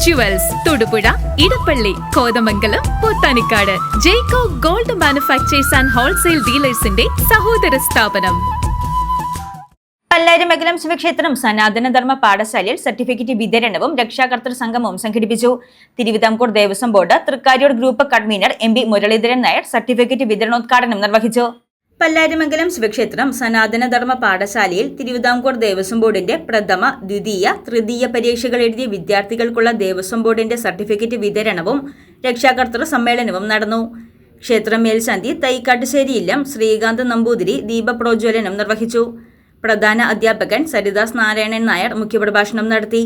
Jewels Thodupuzha, Edappally, Kothamangalam, Pothanikkad. Jecko gold manufacturers and wholesale ഡീലേഴ്സിന്റെ സഹോദര സ്ഥാപനം. പല്ലാരിമംഗലം ശിവക്ഷേത്രം സനാതനധർമ്മ പാഠശാലയിൽ സർട്ടിഫിക്കറ്റ് വിതരണവും രക്ഷാകർതൃ സംഗമവും സംഘടിപ്പിച്ചു. Travancore Devaswom board Thrikkaryode group convener MP Muraleedharan Nair certificate വിതരണോദ്ഘാടനം നിർവഹിച്ചു. പല്ലാരിമംഗലം ശിവക്ഷേത്രം സനാതനധർമ്മ പാഠശാലയിൽ തിരുവിതാംകൂർ ദേവസ്വം ബോർഡിന്റെ പ്രഥമ, ദ്വിതീയ, തൃതീയ പരീക്ഷകൾ എഴുതിയ വിദ്യാർത്ഥികൾക്കുള്ള ദേവസ്വം ബോർഡിന്റെ സർട്ടിഫിക്കറ്റ് വിതരണവും രക്ഷാകർതൃ സമ്മേളനവും നടന്നു. ക്ഷേത്രം മേൽശാന്തി തൈക്കാട്ടുശ്ശേരി ഇല്ലം ശ്രീകാന്ത് നമ്പൂതിരി ദീപപ്രോജ്വലനം നിർവഹിച്ചു. പ്രധാന അധ്യാപകൻ സരിദാസ് നാരായണൻ നായർ മുഖ്യപ്രഭാഷണം നടത്തി.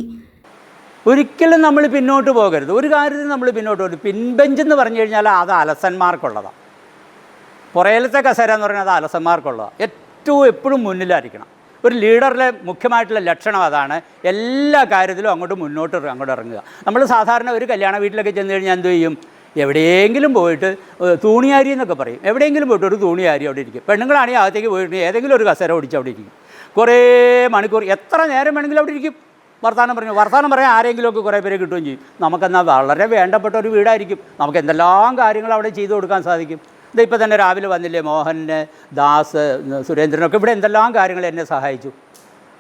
ഒരിക്കലും നമ്മൾ പിന്നോട്ട് പോകരുത്. ഒരു കാര്യത്തിൽ നമ്മൾ പിന്നോട്ട് പോകരുത്. പിൻബെഞ്ചെന്ന് പറഞ്ഞു കഴിഞ്ഞാൽ അത് അലസന്മാർക്കുള്ളതാണ്. പുറയിലത്തെ കസേര എന്ന് പറഞ്ഞാൽ അത് അലസന്മാർക്കുള്ളതാണ്. ഏറ്റവും എപ്പോഴും മുന്നിലായിരിക്കണം. ഒരു ലീഡറിലെ മുഖ്യമായിട്ടുള്ള ലക്ഷണം അതാണ്. എല്ലാ കാര്യത്തിലും അങ്ങോട്ട് ഇറങ്ങുക. നമ്മൾ സാധാരണ ഒരു കല്യാണ വീട്ടിലൊക്കെ ചെന്ന് കഴിഞ്ഞാൽ എന്ത് ചെയ്യും? എവിടെയെങ്കിലും പോയിട്ട് തൂണിയാരി എന്നൊക്കെ പറയും. എവിടെയെങ്കിലും പോയിട്ട് ഒരു തൂണിയാരി അവിടെ ഇരിക്കും. പെണ്ണുങ്ങളാണെങ്കിൽ അകത്തേക്ക് പോയിട്ട് ഏതെങ്കിലും ഒരു കസേര ഓടിച്ച് അവിടെ ഇരിക്കും. കുറേ മണിക്കൂർ, എത്ര നേരം വേണമെങ്കിലും അവിടെ ഇരിക്കും. വർത്തമാനം പറയാൻ ആരെങ്കിലുമൊക്കെ കുറേ പേരെ കിട്ടുകയും ചെയ്യും. നമുക്കെന്നാൽ വളരെ വേണ്ടപ്പെട്ട ഒരു വീടായിരിക്കും. നമുക്ക് എന്തെല്ലാം കാര്യങ്ങൾ അവിടെ ചെയ്തു കൊടുക്കാൻ സാധിക്കും. ഇതിപ്പോൾ തന്നെ രാവിലെ വന്നില്ലേ മോഹന്, ദാസ്, സുരേന്ദ്രനൊക്കെ ഇവിടെ എന്തെല്ലാം കാര്യങ്ങൾ എന്നെ സഹായിച്ചു.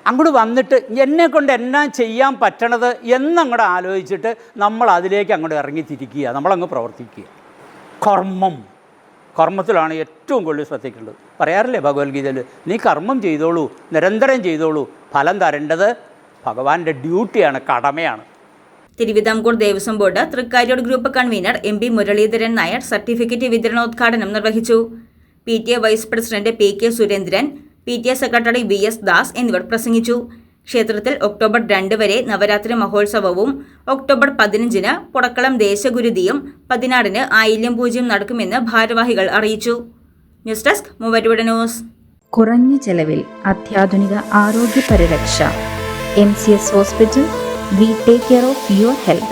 അങ്ങോട്ട് വന്നിട്ട് എന്നെക്കൊണ്ട് എന്നാ ചെയ്യാൻ പറ്റണത് എന്നങ്ങോട്ട് ആലോചിച്ചിട്ട് നമ്മൾ അതിലേക്ക് അങ്ങോട്ട് ഇറങ്ങിത്തിരിക്കുക, നമ്മളങ്ങ് പ്രവർത്തിക്കുക. കർമ്മത്തിലാണ് ഏറ്റവും കൂടുതൽ ശ്രദ്ധിക്കേണ്ടത്. പറയാറില്ലേ ഭഗവത്ഗീതയിൽ, നീ കർമ്മം ചെയ്തോളൂ, നിരന്തരം ചെയ്തോളൂ, ഫലം തരേണ്ടത് ഭഗവാന്റെ ഡ്യൂട്ടിയാണ്, കടമയാണ്. Travancore Devaswom board Thrikkaryode group convener MP Muraleedharan Nair certificate വിതരണോദ്ഘാടനം നിർവഹിച്ചു. PTA vice president PK Surendran, PTA secretary VS Das എന്നിവർ പ്രസംഗിച്ചു. ക്ഷേത്രത്തിൽ ഒക്ടോബർ 2 വരെ നവരാത്രി മഹോത്സവവും ഒക്ടോബർ 15-ന് പുടക്കളം ദേശഗുരുതിയും 16-ന് ആയില്യം പൂജയും നടക്കുമെന്ന് ഭാരവാഹികൾ അറിയിച്ചു. News desk Muvattupuzha news. കുറഞ്ഞ ചെലവിൽ അത്യാധുനിക ആരോഗ്യ പരിരക്ഷ. MCS hospital. We take care of your health.